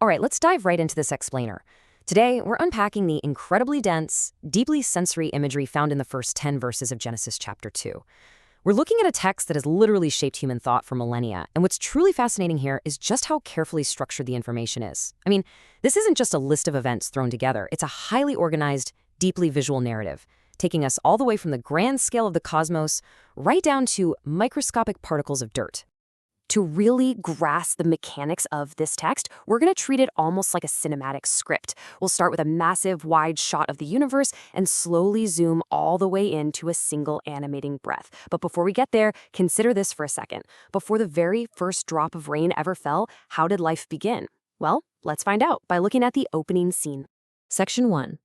All right, let's dive right into this explainer. Today, we're unpacking the incredibly dense, deeply sensory imagery found in the first 10 verses of Genesis chapter 2. We're looking at a text that has literally shaped human thought for millennia, and what's truly fascinating here is just how carefully structured the information is. I mean, this isn't just a list of events thrown together, it's a highly organized, deeply visual narrative, taking us all the way from the grand scale of the cosmos right down to microscopic particles of dirt. To really grasp the mechanics of this text, we're going to treat it almost like a cinematic script. We'll start with a massive, wide shot of the universe and slowly zoom all the way into a single animating breath. But before we get there, consider this for a second. Before the very first drop of rain ever fell, how did life begin? Well, let's find out by looking at the opening scene. Section 1.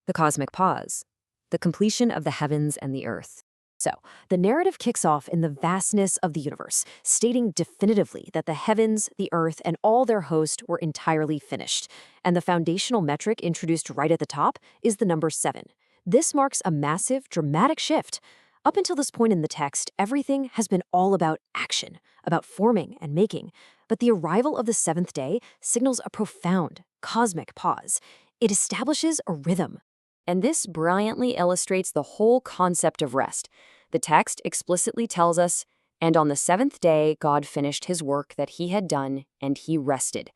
The Cosmic Pause. The completion of the heavens and the earth. So, the narrative kicks off in the vastness of the universe, stating definitively that the heavens, the earth, and all their host were entirely finished. And the foundational metric introduced right at the top is the number 7. This marks a massive, dramatic shift. Up until this point in the text, everything has been all about action, about forming and making. But the arrival of the seventh day signals a profound, cosmic pause. It establishes a rhythm. And this brilliantly illustrates the whole concept of rest. The text explicitly tells us, "And on the seventh day God finished his work that he had done, and he rested."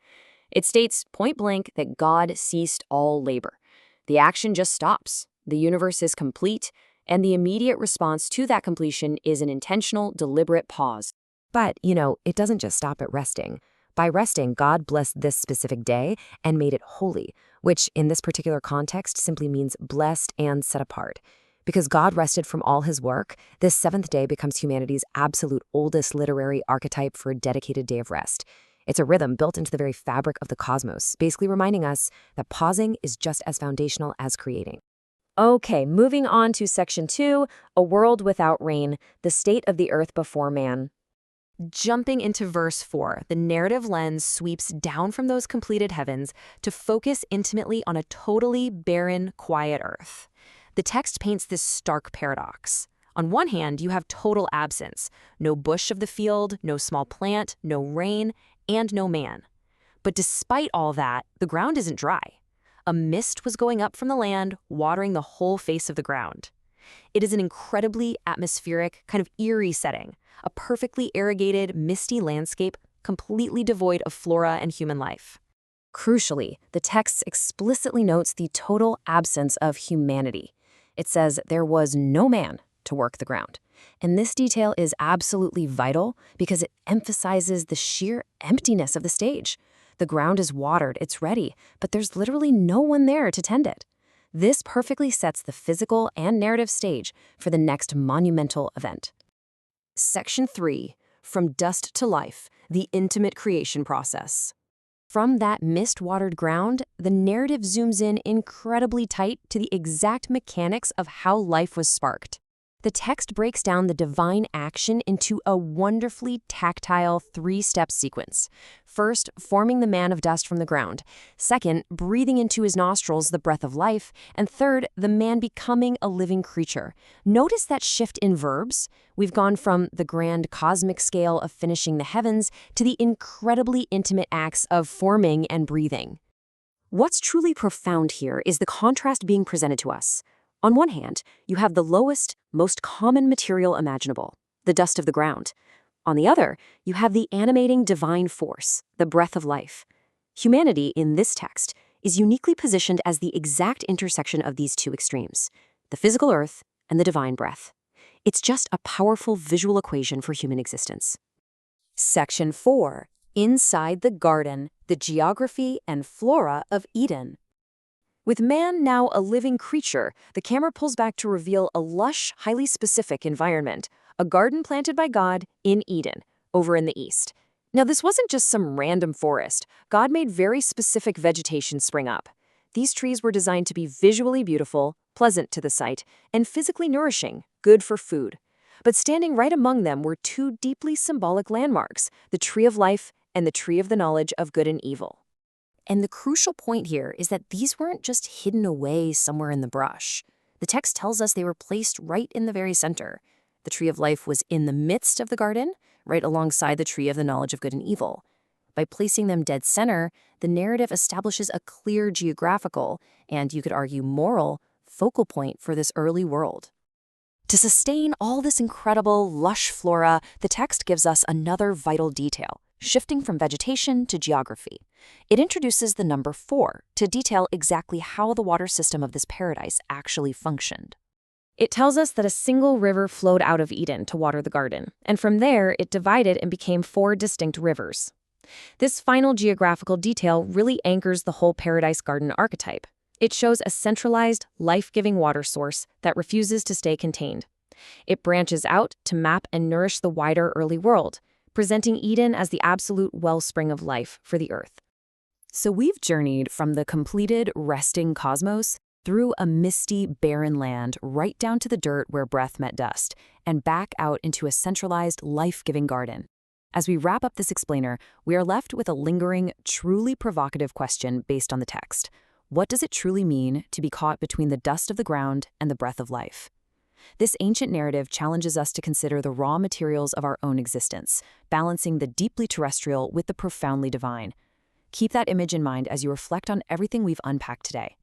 It states point blank that God ceased all labor. The action just stops. The universe is complete, and the immediate response to that completion is an intentional, deliberate pause. But, it doesn't just stop at resting. By resting, God blessed this specific day and made it holy, which in this particular context simply means blessed and set apart. Because God rested from all his work, this seventh day becomes humanity's absolute oldest literary archetype for a dedicated day of rest. It's a rhythm built into the very fabric of the cosmos, basically reminding us that pausing is just as foundational as creating. Okay, moving on to section 2, a world without rain, the state of the earth before man. Jumping into verse 4, the narrative lens sweeps down from those completed heavens to focus intimately on a totally barren, quiet earth. The text paints this stark paradox. On one hand, you have total absence. No bush of the field, no small plant, no rain, and no man. But despite all that, the ground isn't dry. A mist was going up from the land, watering the whole face of the ground. It is an incredibly atmospheric, kind of eerie setting, a perfectly irrigated, misty landscape completely devoid of flora and human life. Crucially, the text explicitly notes the total absence of humanity. It says there was no man to work the ground. And this detail is absolutely vital because it emphasizes the sheer emptiness of the stage. The ground is watered, it's ready, but there's literally no one there to tend it. This perfectly sets the physical and narrative stage for the next monumental event. Section 3, From Dust to Life, the Intimate Creation Process. From that mist-watered ground, the narrative zooms in incredibly tight to the exact mechanics of how life was sparked. The text breaks down the divine action into a wonderfully tactile 3-step sequence. First, forming the man of dust from the ground. Second, breathing into his nostrils the breath of life. And third, the man becoming a living creature. Notice that shift in verbs. We've gone from the grand cosmic scale of finishing the heavens to the incredibly intimate acts of forming and breathing. What's truly profound here is the contrast being presented to us. On one hand, you have the lowest, most common material imaginable, the dust of the ground. On the other, you have the animating divine force, the breath of life. Humanity, in this text, is uniquely positioned as the exact intersection of these two extremes, the physical earth and the divine breath. It's just a powerful visual equation for human existence. Section 4. Inside the garden, the geography and flora of Eden. With man now a living creature, the camera pulls back to reveal a lush, highly specific environment, a garden planted by God in Eden, over in the east. Now, this wasn't just some random forest. God made very specific vegetation spring up. These trees were designed to be visually beautiful, pleasant to the sight, and physically nourishing, good for food. But standing right among them were two deeply symbolic landmarks, the tree of life and the tree of the knowledge of good and evil. And the crucial point here is that these weren't just hidden away somewhere in the brush. The text tells us they were placed right in the very center. The tree of life was in the midst of the garden, right alongside the tree of the knowledge of good and evil. By placing them dead center, the narrative establishes a clear geographical, and you could argue moral, focal point for this early world. To sustain all this incredible, lush flora, the text gives us another vital detail, shifting from vegetation to geography. It introduces the number 4 to detail exactly how the water system of this paradise actually functioned. It tells us that a single river flowed out of Eden to water the garden, and from there it divided and became 4 distinct rivers. This final geographical detail really anchors the whole paradise garden archetype. It shows a centralized, life-giving water source that refuses to stay contained. It branches out to map and nourish the wider early world, presenting Eden as the absolute wellspring of life for the earth. So we've journeyed from the completed, resting cosmos through a misty, barren land right down to the dirt where breath met dust, and back out into a centralized, life-giving garden. As we wrap up this explainer, we are left with a lingering, truly provocative question based on the text. What does it truly mean to be caught between the dust of the ground and the breath of life? This ancient narrative challenges us to consider the raw materials of our own existence, balancing the deeply terrestrial with the profoundly divine. Keep that image in mind as you reflect on everything we've unpacked today.